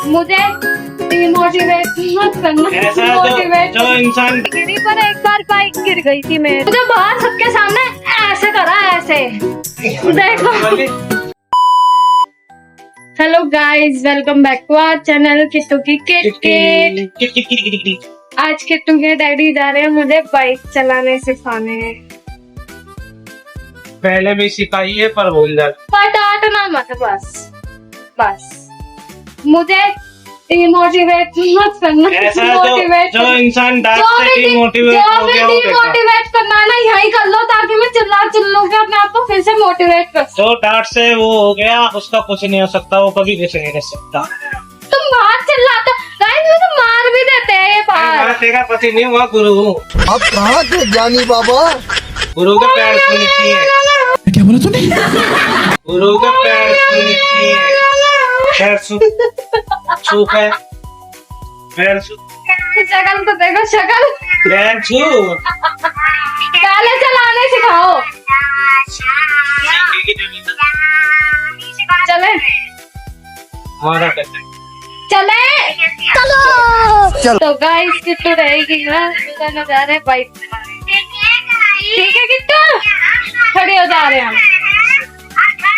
मुझे डिमोटिवेट मत करना। ऐसा जो इंसान गिरी पर एक बार बाइक गिर गई थी मैं, मुझे बाहर सबके सामने ऐसे करा, ऐसे देखो। Hello guys, welcome back to our channel Kittu की किट। आज किट्टू के डैडी जा रहे हैं मुझे बाइक चलाने सिखाने। पहले भी सिखाई है पर भूल जाती। पर डांटना मत, बस मुझे डिमोटिवेट मत करना। ऐसा जो इंसान डांट से डिमोटिवेट हो गया हो, डिमोटिवेट करना ना यही कर लो ताकि मैं चिल्लू के अपने आप को फिर से मोटिवेट कर सकूं। जो डांट से वो हो गया उसका कुछ नहीं हो सकता, वो कभी कुछ नहीं कर सकता। तुम बाहर चिल्लाते गाइस, मुझे मार भी देते हैं ये बाहर। तेरा पति नहीं हुआ, गुरु हूँ। अब कहाँ थे ज्ञानी बाबा? गुरु के पैर छूने चाहिए। क्या बोला तूने? गुरु के पैर छूने चाहिए। पैर छू है, पैर छू। शक्ल तो देखो, शक्ल। पैर छू। पहले चलाने सिखाओ। चले हमारा कहते चले तो गाइस किट्टू रहेगी ना, दोनों जा रहे हैं बाइक। ठीक है किट्टू, खड़े हो जा रहे हैं हम।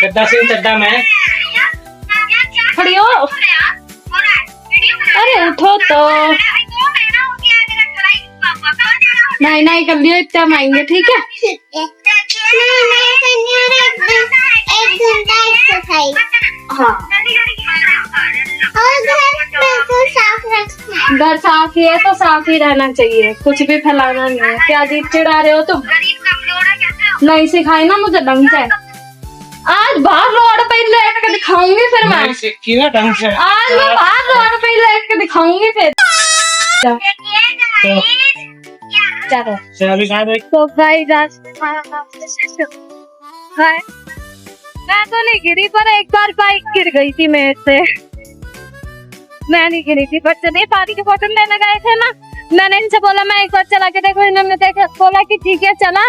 चड्डा सिंह चड्डा में खड़ी हो। अरे उठो तो। नहीं कर लियो, इतना आएंगे। ठीक है हाँ, घर साफ ही है तो साफ ही रहना चाहिए, कुछ भी फैलाना नहीं है। क्या अजीब चिढ़ा रहे हो तुम? नहीं सिखाई ना मुझे ढंग से। आज बाहर रोड पे लेट के दिखाऊंगी फिर मैं। सीखी ना ढंग से। आज मैं बाहर रोड पे लेट के दिखाऊंगी फिर। चलो अभी कहाँ देख? तो भाई मैं तो नहीं गिरी, पर एक बार बाइक गिर गई थी मेरे से। मैं नहीं गिरी थी, बच्चे नहीं पानी के बोतल लेने गए थे ना, मैंने इनसे बोला मैं एक बार चला के देखो। इन्होंने देखा, बोला कि ठीक है चला,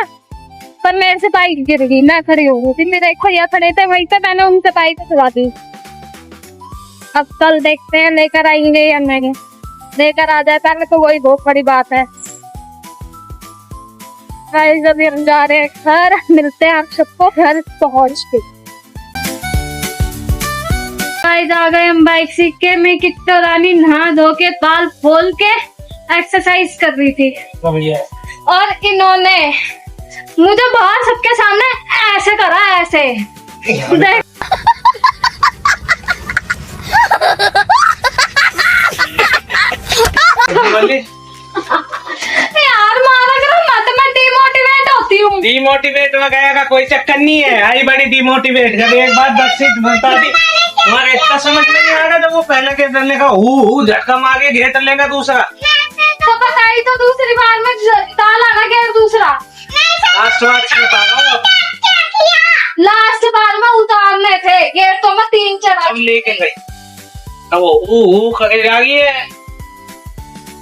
पर मेरे से बाइक गिर गई। मैं खड़ी हो गई थी, मेरे एक भैया खड़े थे वहीं पे, मैंने उनसे बाइक चला दी। अब कल देखते हैं लेकर आएंगे या नहीं। लेकर आ जाए पहले तो वही बहुत बड़ी बात है। अभी हम जा रहे हैं घर, मिलते हैं आप सबको घर पहुंच के। आ गए हम बाइक सीख के। मैं किट्टू रानी नहा धो के बाल खोल के एक्सरसाइज कर रही थी, और इन्होंने मुझे बाहर सबके सामने ऐसे करा, ऐसे देख। यार मारा करो मत, मैं डिमोटिवेट होती हूँ। डिमोटिवेट वगैरह का कोई चक्कर नहीं है। आई बड़ी डिमोटिवेट जब एक बार दर्शित बता दी, तुम्हारे इतना समझ में नहीं आएगा। जब वो पहले के डरने का झटका मार के घेर लेगा दूसरा, तो बताई तो दूसरी बार में ताला ना घेर दूसरा। लास्ट बार में उतारने थे गेट, तो मैं 3 चढ़ा लेके गई। अब वो करेगा ये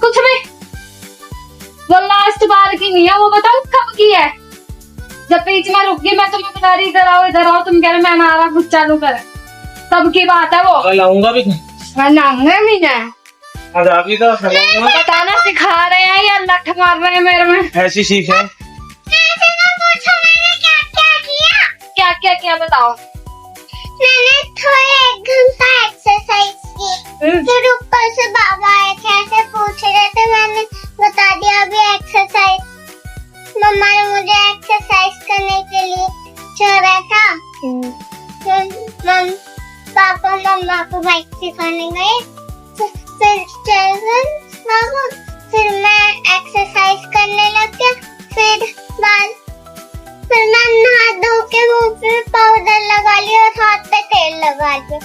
कुछ भी। वो लास्ट बार की नहीं है, वो बताओ कब की है। जब बीच में रुक गई, मैं तुम्हें बता रही इधर आओ, तुम कह रहे मैं नारा कुछ चालू कर, तब की बात है वो। लाऊंगा भी नाऊंगा भी ना, अभी तो बताना सिखा रहे हैं या लठ मार रहे हैं मेरे में। ऐसी सीख है। क्या किया बताओ। मैंने थोड़े 1 घंटा एक्सरसाइज की, फिर ऊपर से बाबा आए थे, ऐसे पूछ रहे थे, मैंने बता दिया अभी एक्सरसाइज। मम्मा ने मुझे एक्सरसाइज करने के लिए छोड़ा था। पापा मम्मा को बाइक सिखाने गए, फिर मैं एक्सरसाइज करने लग गया। फिर मैं नहा धो के मुंह पे पाउडर लगा लिया और हाथ पे तेल लगा लिया,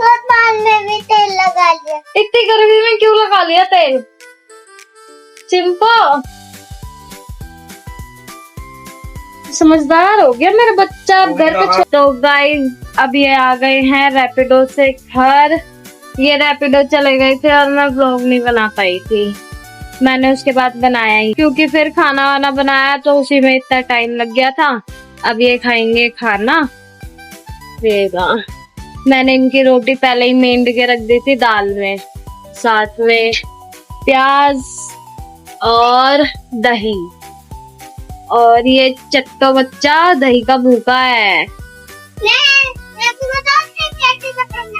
और बाल में भी तेल लगा लिया। इतनी गर्मी में क्यों लगा लिया तेल? चिंपो समझदार हो गया मेरा बच्चा। अब घर पे तो गाइस अब ये आ गए हैं रैपिडो से घर। ये रैपिडो चले गए थे और मैं व्लॉग नहीं बना पाई थी। मैंने उसके बाद बनाया ही, क्योंकि फिर खाना वाना बनाया तो उसी में इतना टाइम लग गया था। अब ये खाएंगे खाना। मैंने इनकी रोटी पहले ही मेंढ के रख दी थी दाल में, साथ में प्याज और दही। और ये चट्टो बच्चा दही का भूखा है। मैं आपको बताऊं कैसे पकड़ना।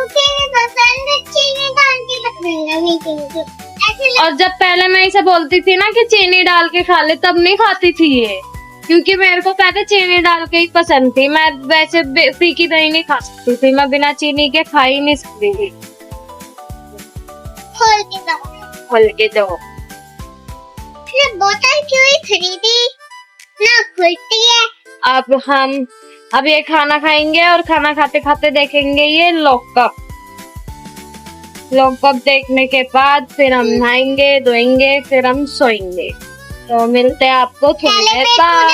चीनी पसंद है, चीनी डाल के पकड़ना मीटिंग को। ऐसे और जब पहले मैं इसे बोलती थी ना कि चीनी डाल के खा ले, तब नहीं खाती थी ये, क्योंकि मेरे को पहले चीनी डाल के ही पसंद थी। मैं वैसे फीकी दही नहीं खा सकती थी, मैं बिना चीनी के खा ही नहीं सकती थी। खोल के दो। खोल के दो। फिर बोतल क्यों ही खरीदी, ना खुलती है। अब ये खाना खाएंगे और खाना खाते खाते देखेंगे ये लॉकअप। लॉकअप देखने के बाद फिर हम नहाएंगे धोएंगे, फिर हम सोएंगे। तो मिलते हैं आपको थोड़ी देर बाद।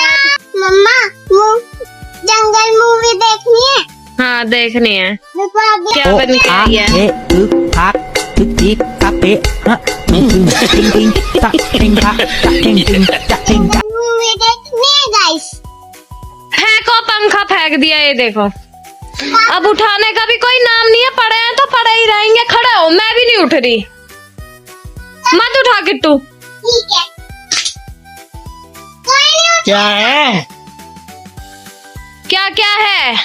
मम्मा वो जंगल मूवी देखनी है। हाँ देखनी है। देखो अभी क्या बन के आई है? मूवी देखनी है गाइस। फेंको, पंखा फेंक दिया ये देखो। अब उठाने का भी कोई नाम नहीं है, पड़े हैं तो पड़े ही रहेंगे। खड़े हो, मैं भी नहीं उठ रही। मत उठा किट्टू। ठीक है। कोई नहीं क्या है? क्या क्या है?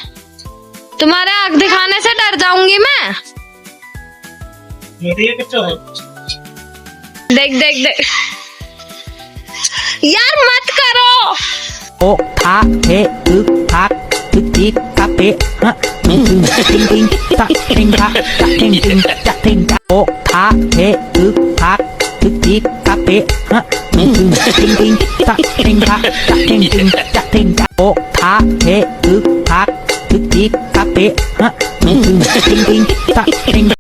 तुम्हारे आँख दिखाने से डर जाऊंगी मैं। मेरी ये किच्चो है। देख देख देख, यार मत करो। O A E U A T T K P H Ting Ting Ting Ting Ta Ting Ta Ta Ting Ting Ta Ting Ta O A E U A T T K P H Ting Ting Ting Ting Ta Ting Ta Ta Ting Ting Ta Ting Ta O A E U A T T K P H Ting Ting Ting Ta Ting